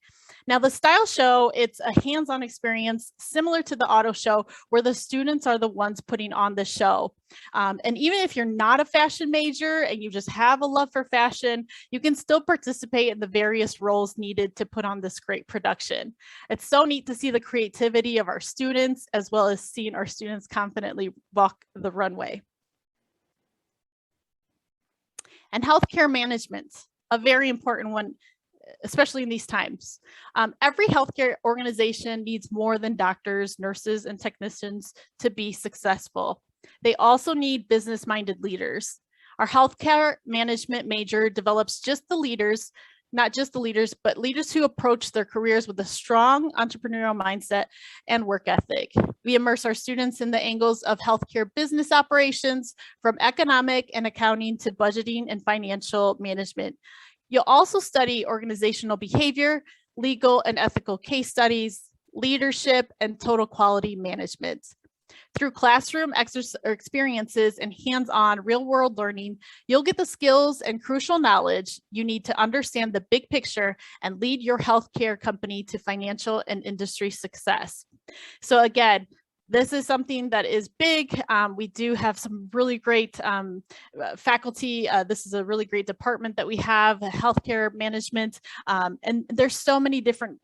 Now, the style show, it's a hands-on experience similar to the auto show, where the students are the ones putting on the show. And even if you're not a fashion major and you just have a love for fashion, you can still participate in the various roles needed to put on this great production. It's so neat to see the creativity of our students, as well as seeing our students confidently walk the runway. And healthcare management, a very important one, especially in these times. Every healthcare organization needs more than doctors, nurses, and technicians to be successful. They also need business-minded leaders. Our healthcare management major develops just the leaders, not just the leaders, but leaders who approach their careers with a strong entrepreneurial mindset and work ethic. We immerse our students in the angles of healthcare business operations, from economic and accounting to budgeting and financial management. You'll also study organizational behavior, legal and ethical case studies, leadership, and total quality management. Through classroom experiences and hands-on real-world learning, you'll get the skills and crucial knowledge you need to understand the big picture and lead your healthcare company to financial and industry success. So again, this is something that is big. We do have some really great faculty. This is a really great department that we have, healthcare management. And there's so many different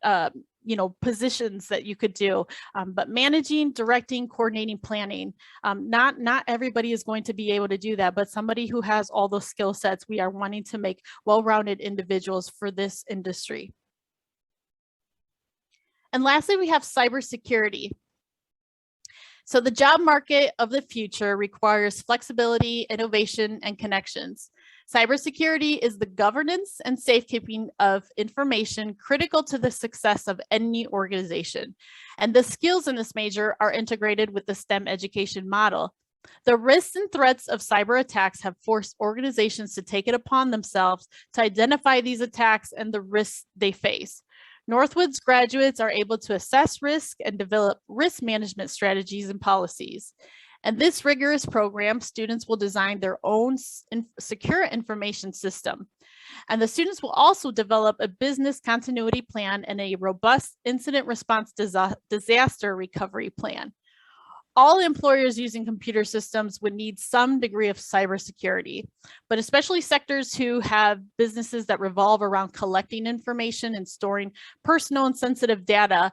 positions that you could do, but managing, directing, coordinating, planning, not everybody is going to be able to do that, but somebody who has all those skill sets, we are wanting to make well-rounded individuals for this industry. And lastly, we have cybersecurity. So the job market of the future requires flexibility, innovation, and connections. Cybersecurity is the governance and safekeeping of information critical to the success of any organization. And the skills in this major are integrated with the STEM education model. The risks and threats of cyber attacks have forced organizations to take it upon themselves to identify these attacks and the risks they face. Northwood's graduates are able to assess risk and develop risk management strategies and policies. And this rigorous program, students will design their own secure information system. And the students will also develop a business continuity plan and a robust incident response disaster recovery plan. All employers using computer systems would need some degree of cybersecurity, but especially sectors who have businesses that revolve around collecting information and storing personal and sensitive data,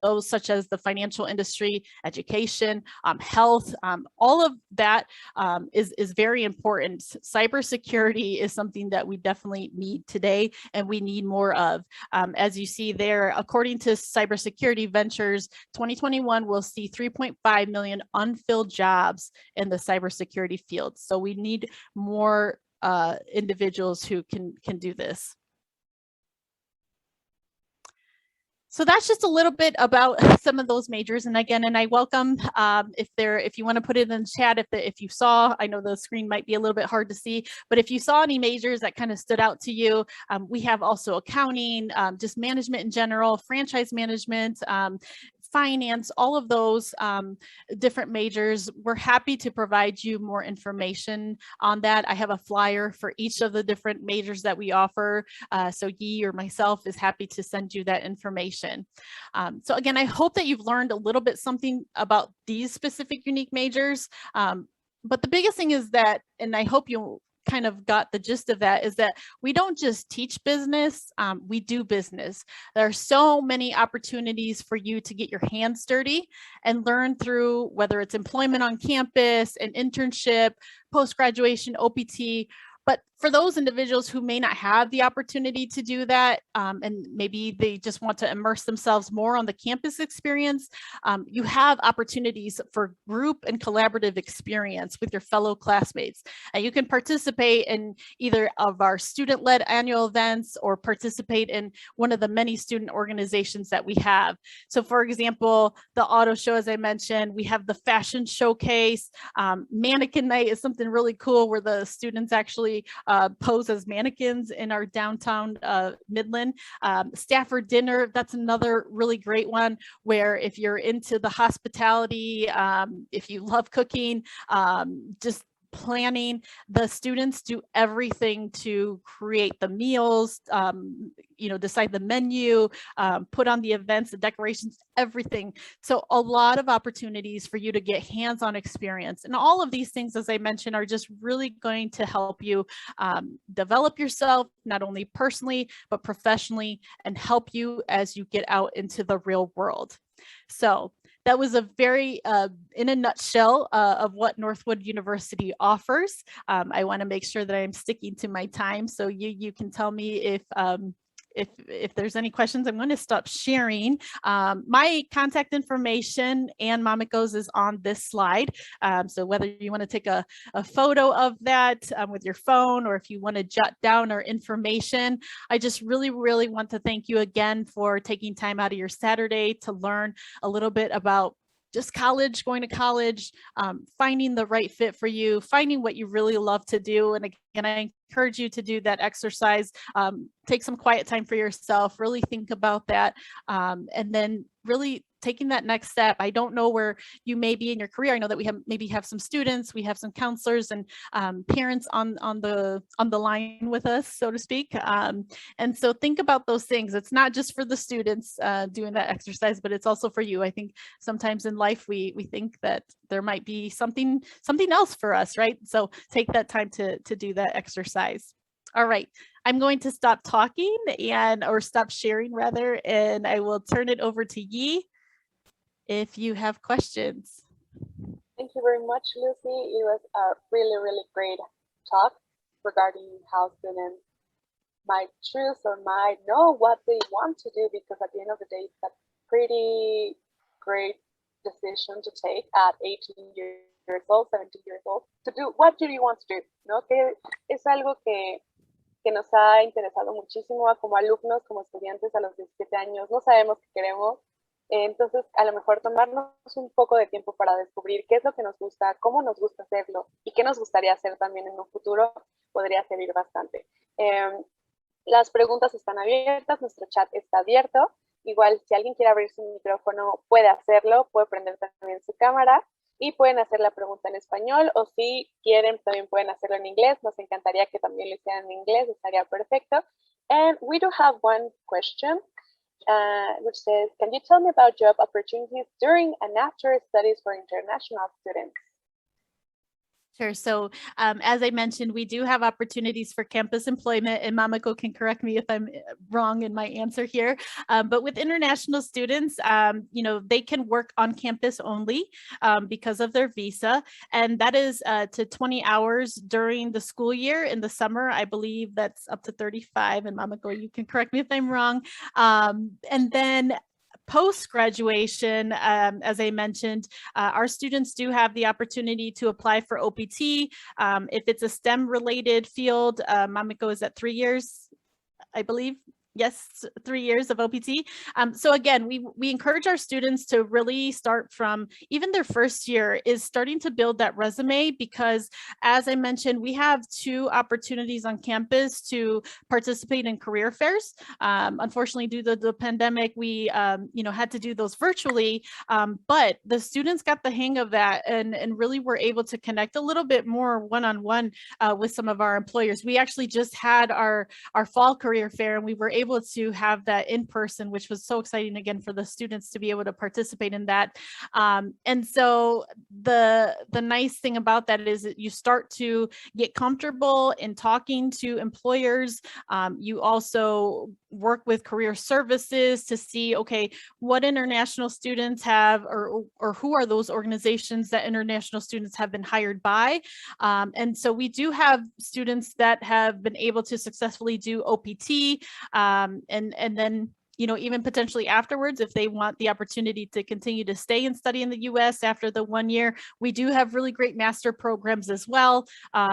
those such as the financial industry, education, health, all of that is very important. Cybersecurity is something that we definitely need today, and we need more of. As you see there, according to Cybersecurity Ventures, 2021 will see 3.5 million unfilled jobs in the cybersecurity field. So we need more individuals who can do this. So that's just a little bit about some of those majors. And again, I welcome if you want to put it in the chat, if you saw, I know the screen might be a little bit hard to see, but if you saw any majors that kind of stood out to you, we have also accounting, just management in general, franchise management, finance, all of those different majors. We're happy to provide you more information on that. I have a flyer for each of the different majors that we offer. So Yi or myself is happy to send you that information. So again, I hope that you've learned a little bit something about these specific unique majors. But the biggest thing is that, and I hope you kind of got the gist of that, is that we don't just teach business, we do business. There are so many opportunities for you to get your hands dirty and learn through, whether it's employment on campus, an internship, post-graduation, OPT. But for those individuals who may not have the opportunity to do that, and maybe they just want to immerse themselves more on the campus experience, you have opportunities for group and collaborative experience with your fellow classmates. And you can participate in either of our student-led annual events or participate in one of the many student organizations that we have. So for example, the auto show, as I mentioned, we have the fashion showcase. Mannequin night is something really cool where the students actually pose as mannequins in our downtown Midland. Stafford dinner, that's another really great one where if you're into the hospitality, if you love cooking, just planning, the students do everything to create the meals, decide the menu, put on the events, the decorations, everything. So a lot of opportunities for you to get hands-on experience. And all of these things, as I mentioned, are just really going to help you develop yourself, not only personally, but professionally, and help you as you get out into the real world. So that was a very, in a nutshell, of what Northwood University offers. I want to make sure that I'm sticking to my time, so you can tell me if there's any questions. I'm going to stop sharing. My contact information and Mamiko's is on this slide. So whether you want to take a photo of that with your phone, or if you want to jot down our information, I just really want to thank you again for taking time out of your Saturday to learn a little bit about just college, going to college, finding the right fit for you, finding what you really love to do. And again, I encourage you to do that exercise. Take some quiet time for yourself, really think about that, and then really taking that next step. I don't know where you may be in your career. I know that we maybe have some students, we have some counselors and parents on the line with us, so to speak. And so think about those things. It's not just for the students doing that exercise, but it's also for you. I think sometimes in life we think that there might be something else for us, right? So take that time to do that exercise. All right, I'm going to stop talking or stop sharing rather, and I will turn it over to Yi if you have questions. Thank you very much, Lucy. It was a really, really great talk regarding how students might choose or might know what they want to do, because at the end of the day, it's a pretty great decision to take at 18 years old, 17 years old, to do what do you want to do, ¿no? Que es algo que nos ha interesado muchísimo como alumnos, como estudiantes a los 17 años, no sabemos qué queremos, entonces a lo mejor tomarnos un poco de tiempo para descubrir qué es lo que nos gusta, cómo nos gusta hacerlo y qué nos gustaría hacer también en un futuro podría servir bastante. Las preguntas están abiertas, nuestro chat está abierto, igual si alguien quiere abrir su micrófono puede hacerlo, puede prender también su cámara y pueden hacer la pregunta en español, o si quieren también pueden hacerlo en inglés. Nos encantaría que también lo hicieran en inglés, estaría perfecto. And we do have one question, which says, can you tell me about job opportunities during and after studies for international students? Sure. So as I mentioned, we do have opportunities for campus employment, and Mamiko can correct me if I'm wrong in my answer here. But with international students, you know, they can work on campus only because of their visa, and that is to 20 hours during the school year. In the summer, I believe that's up to 35. And Mamiko, you can correct me if I'm wrong. And then post-graduation, as I mentioned, our students do have the opportunity to apply for OPT. If it's a STEM-related field, Mamiko, is at 3 years, I believe? Yes, 3 years of OPT. So again, we encourage our students to really start from even their first year is starting to build that resume, because as I mentioned, we have 2 opportunities on campus to participate in career fairs. Unfortunately, due to the pandemic, we you know, had to do those virtually, but the students got the hang of that and really were able to connect a little bit more one-on-one with some of our employers. We actually just had our fall career fair, and we were able to have that in person, which was so exciting again for the students to be able to participate in that. And so the nice thing about that is that you start to get comfortable in talking to employers. You also work with career services to see, okay, what international students have, or who are those organizations that international students have been hired by. And so we do have students that have been able to successfully do OPT, and then, you know, even potentially afterwards, if they want the opportunity to continue to stay and study in the US after the 1 year, we do have really great master programs as well,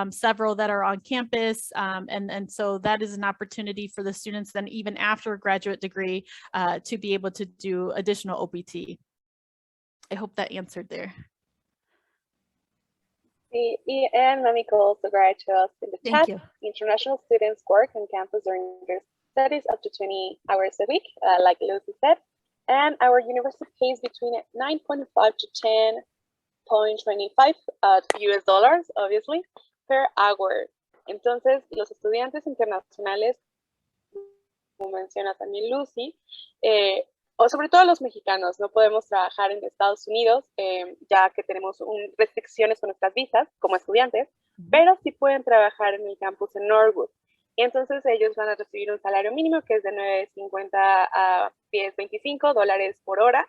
several that are on campus. And so that is an opportunity for the students then, even after a graduate degree, to be able to do additional OPT. I hope that answered there. And Mamiko also writes to us in the Thank chat. you. International students work on campus during their studies up to 20 hours a week, like Lucy said, and our university pays between 9.5 to 10.25 US dollars, obviously, per hour. Entonces, los estudiantes internacionales, como menciona también Lucy, o sobre todo los mexicanos, no podemos trabajar en Estados Unidos, ya que tenemos restricciones con nuestras visas como estudiantes, pero sí pueden trabajar en el campus en Northwood. Y entonces ellos van a recibir un salario mínimo que es de $9.50 a $10.25 por hora,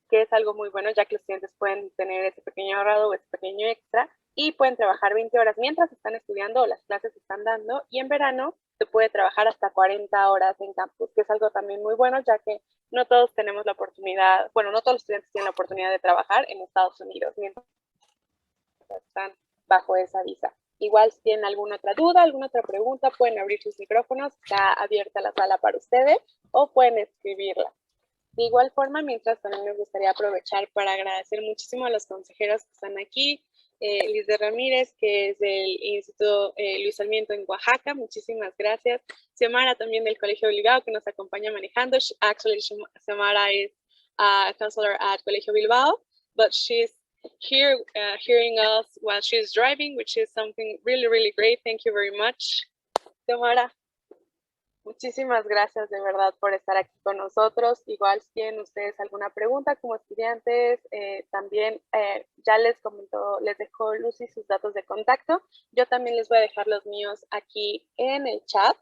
que es algo muy bueno, ya que los estudiantes pueden tener ese pequeño ahorrado o ese pequeño extra, y pueden trabajar 20 horas mientras están estudiando o las clases están dando, y en verano se puede trabajar hasta 40 horas en campus, que es algo también muy bueno, ya que no todos tenemos la oportunidad, bueno, no todos los estudiantes tienen la oportunidad de trabajar en Estados Unidos mientras están bajo esa visa. Igual si tienen alguna otra duda, alguna otra pregunta, pueden abrir sus micrófonos, está abierta la sala para ustedes, o pueden escribirla. De igual forma, mientras también me gustaría aprovechar para agradecer muchísimo a los consejeros que están aquí. Liz de Ramírez, que es del Instituto Luis Sarmiento en Oaxaca, muchísimas gracias. Xiomara también del Colegio Bilbao, que nos acompaña manejando. Actually, Xiomara is a counselor at Colegio Bilbao, but she's here hearing us while she's driving, which is something really, really great. Thank you very much, Xiomara. Muchísimas gracias de verdad por estar aquí con nosotros. Igual si tienen ustedes alguna pregunta como estudiantes, también ya les comentó, les dejó Lucy sus datos de contacto. Yo también les voy a dejar los míos aquí en el chat.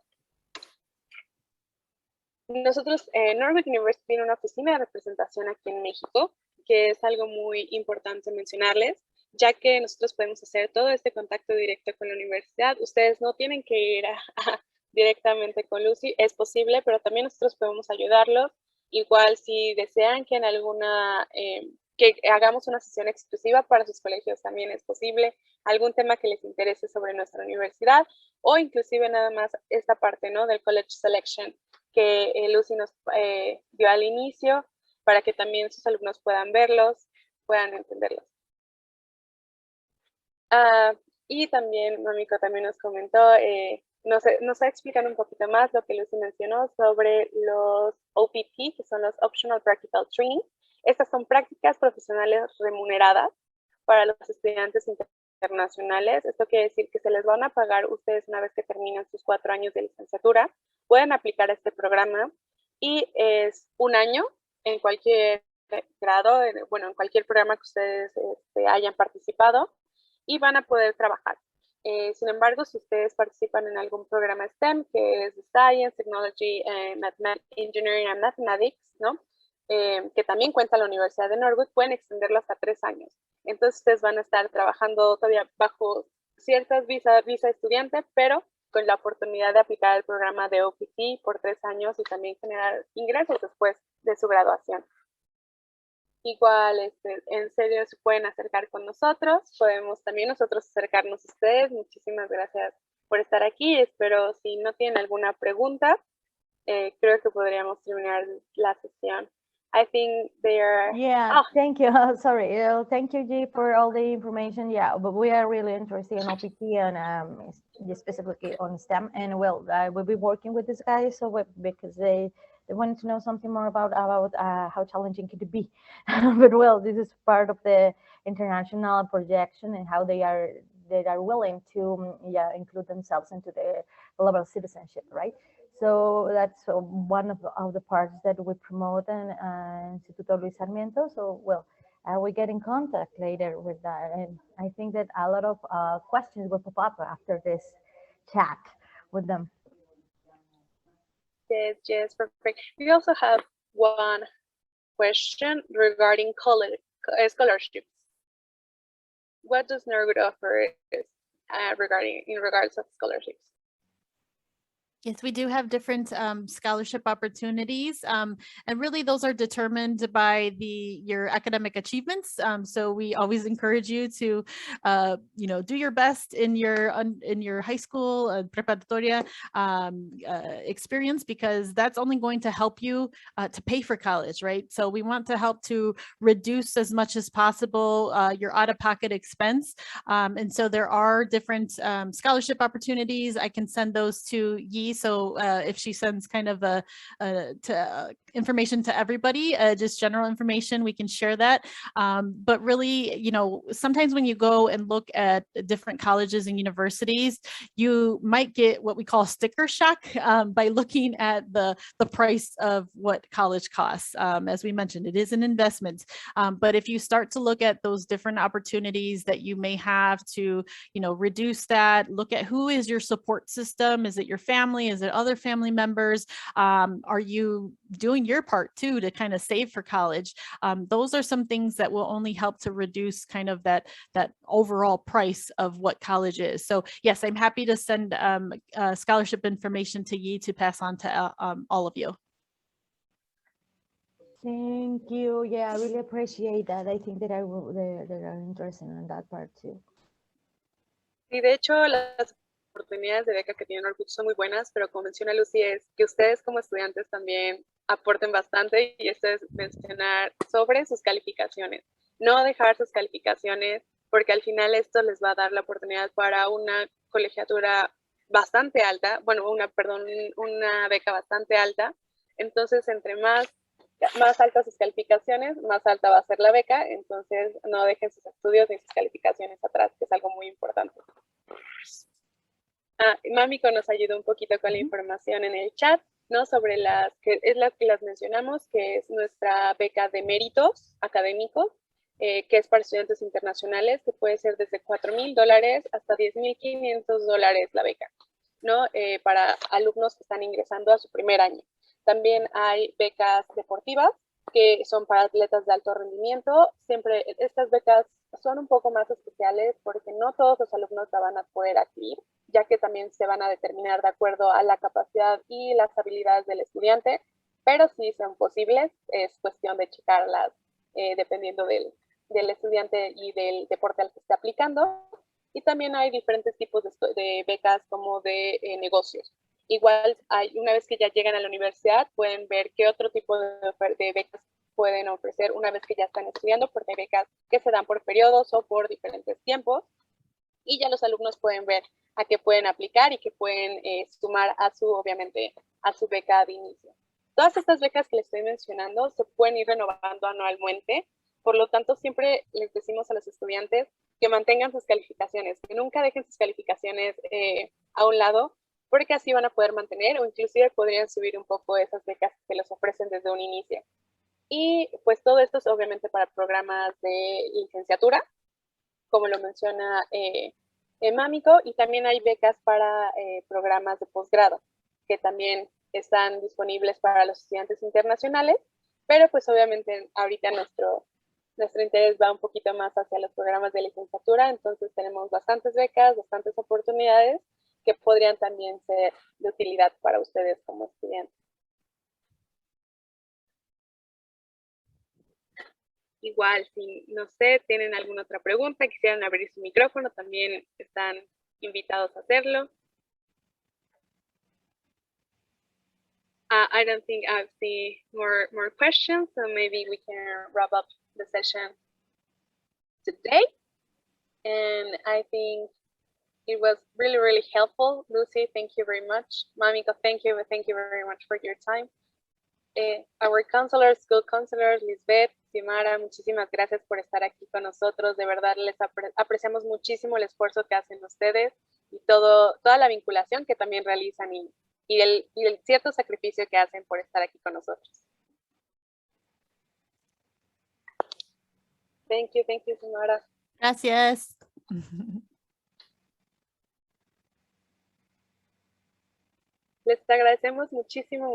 Nosotros, Northwood University tiene una oficina de representación aquí en México, que es algo muy importante mencionarles, ya que nosotros podemos hacer todo este contacto directo con la universidad. Ustedes no tienen que ir directamente con Lucy, es posible, pero también nosotros podemos ayudarlos. Igual si desean que en alguna, que hagamos una sesión exclusiva para sus colegios, también es posible. Algún tema que les interese sobre nuestra universidad, o inclusive nada más esta parte, ¿no?, del College Selection, que Lucy nos dio al inicio, para que también sus alumnos puedan verlos, puedan entenderlos. Y también Mónica también nos comentó, nos va a explicar un poquito más lo que Lucy mencionó sobre los OPT, que son los Optional Practical Training. Estas son prácticas profesionales remuneradas para los estudiantes internacionales. Esto quiere decir que se les van a pagar ustedes una vez que terminan sus 4 años de licenciatura. Pueden aplicar este programa y es un año en cualquier grado, bueno, en cualquier programa que ustedes hayan participado, y van a poder trabajar. Sin embargo, si ustedes participan en algún programa STEM, que es Science, Technology, Engineering and Mathematics, ¿no?, que también cuenta la Universidad de Northwood, pueden extenderlo hasta 3 años. Entonces, ustedes van a estar trabajando todavía bajo ciertas visa estudiante, pero con la oportunidad de aplicar el programa de OPT por 3 años y también generar ingresos después de su graduación. Igual, en serio, se pueden acercar con nosotros. Podemos también nosotros acercarnos a ustedes. Muchísimas gracias por estar aquí. Espero, si no tienen alguna pregunta, creo que podríamos terminar la sesión. I think they are... Yeah, thank you. Sorry. Thank you, G, for all the information. Yeah, but we are really interested in OPT and specifically on STEM. And well, I will be working with these guys because they wanted to know something more about how challenging could it be. But well, this is part of the international projection and how they are willing to include themselves into the global citizenship, right? So that's one of the parts that we promote in Instituto Luis Sarmiento. So, well, we get in contact later with that. And I think that a lot of questions will pop up after this chat with them. Yes, perfect. We also have one question regarding college scholarships. What does Norwood offer in regards of scholarships? Yes, we do have different scholarship opportunities, and really those are determined by your academic achievements. So we always encourage you to, do your best in your high school preparatoria experience, because that's only going to help you to pay for college, right? So we want to help to reduce as much as possible your out-of-pocket expense, and so there are different scholarship opportunities. I can send those to Yi. So if she sends kind of information to everybody, just general information, we can share that. But really, sometimes when you go and look at different colleges and universities, you might get what we call sticker shock by looking at the price of what college costs. As we mentioned, it is an investment. But if you start to look at those different opportunities that you may have to, reduce that, look at who is your support system. Is it your family? Is it other family members? Are you doing your part too to kind of save for college? Those are some things that will only help to reduce kind of that overall price of what college is. So yes, I'm happy to send scholarship information to Yi to pass on to all of you. Thank you. Yeah, I really appreciate that. I think that they are interested in that part too. Y de hecho, las oportunidades de beca que tienen Northwood son muy buenas, pero como menciona Lucy, es que ustedes como estudiantes también aporten bastante, y esto es mencionar sobre sus calificaciones. No dejar sus calificaciones, porque al final esto les va a dar la oportunidad para una colegiatura bastante alta, una beca bastante alta. Entonces, entre más altas sus calificaciones, más alta va a ser la beca. Entonces, no dejen sus estudios ni sus calificaciones atrás, que es algo muy importante. Mámico nos ayudó un poquito con la información en el chat, ¿no? Sobre las que las mencionamos, que es nuestra beca de méritos académicos, que es para estudiantes internacionales, que puede ser desde $4,000 hasta $10,500 la beca, ¿no? Para alumnos que están ingresando a su primer año. También hay becas deportivas que son para atletas de alto rendimiento. Siempre estas becas son un poco más especiales porque no todos los alumnos la van a poder adquirir, ya que también se van a determinar de acuerdo a la capacidad y las habilidades del estudiante, pero sí son posibles, es cuestión de checarlas dependiendo del estudiante y del deporte al que esté aplicando. Y también hay diferentes tipos de becas como de negocios. Igual, una vez que ya llegan a la universidad, pueden ver qué otro tipo de becas pueden ofrecer una vez que ya están estudiando, porque hay becas que se dan por periodos o por diferentes tiempos. Y ya los alumnos pueden ver a qué pueden aplicar y qué pueden sumar obviamente, a su beca de inicio. Todas estas becas que les estoy mencionando se pueden ir renovando anualmente. Por lo tanto, siempre les decimos a los estudiantes que mantengan sus calificaciones, que nunca dejen sus calificaciones a un lado, porque así van a poder mantener o inclusive podrían subir un poco esas becas que les ofrecen desde un inicio. Y pues todo esto es obviamente para programas de licenciatura, como lo menciona Mámico, y también hay becas para programas de posgrado, que también están disponibles para los estudiantes internacionales, pero pues obviamente ahorita nuestro interés va un poquito más hacia los programas de licenciatura, entonces tenemos bastantes becas, bastantes oportunidades que podrían también ser de utilidad para ustedes como estudiantes. Igual, si no sé, tienen alguna otra pregunta, quisieran abrir su micrófono, también están invitados a hacerlo. I don't think I've seen more questions, so maybe we can wrap up the session today. And I think it was really, really helpful. Lucy, thank you very much. Mamiko, thank you very much for your time. Our counselors, school counselors, Lisbeth, Simara, muchísimas gracias por estar aquí con nosotros. De verdad, les apreciamos muchísimo el esfuerzo que hacen ustedes y toda la vinculación que también realizan y el cierto sacrificio que hacen por estar aquí con nosotros. Thank you, Simara. Gracias. Les agradecemos muchísimo